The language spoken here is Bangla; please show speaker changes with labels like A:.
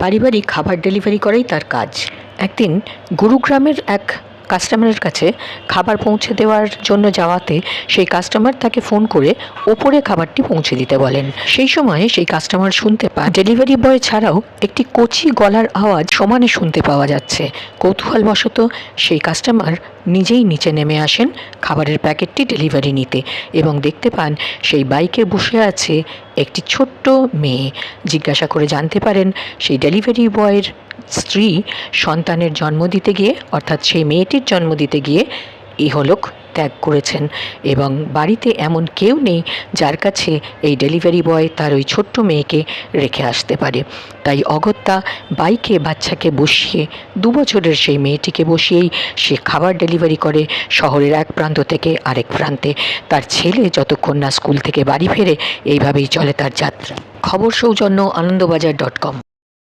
A: বাড়ি বাড়ি খাবার ডেলিভারি করাই তার কাজ। একদিন গুরুগ্রামের এক কাস্টমারের কাছে খাবার পৌঁছে দেওয়ার জন্য যাওয়াতে সেই কাস্টমার তাকে ফোন করে ওপরে খাবারটি পৌঁছে দিতে বলেন। সেই সময় সেই কাস্টমার শুনতে পায় ডেলিভারি বয় ছাড়াও একটি কচি গলার আওয়াজ সমানে শুনতে পাওয়া যাচ্ছে। কৌতূহলবশত সেই কাস্টমার নিজেই নিচে নেমে আসেন খাবারের প্যাকেটটি ডেলিভারি নিতে এবং দেখতে পান সেই বাইকে বসে আছে একটি ছোট্ট মেয়ে। জিজ্ঞাসা করে জানতে পারেন সেই ডেলিভারি বয়ের স্ত্রী সন্তানের জন্ম দিতে গিয়ে, অর্থাৎ সেই মেয়েটির জন্ম দিতে গিয়ে ইহলোক ত্যাগ করেছেন এবং বাড়িতে এমন কেউ নেই যার কাছে এই ডেলিভারি বয় তার ওই ছোট্ট মেয়েকে রেখে আসতে পারে। তাই অগত্যা বাইকে বাচ্চাকে বসিয়ে 2 বছরের সেই মেয়েটিকে বসিয়েই সে খাবার ডেলিভারি করে শহরের এক প্রান্ত থেকে আরেক প্রান্তে। তার ছেলে যতক্ষণ না স্কুল থেকে বাড়ি ফেরে এইভাবেই চলে তার যাত্রা। খবর সৌজন্য আনন্দবাজার.com।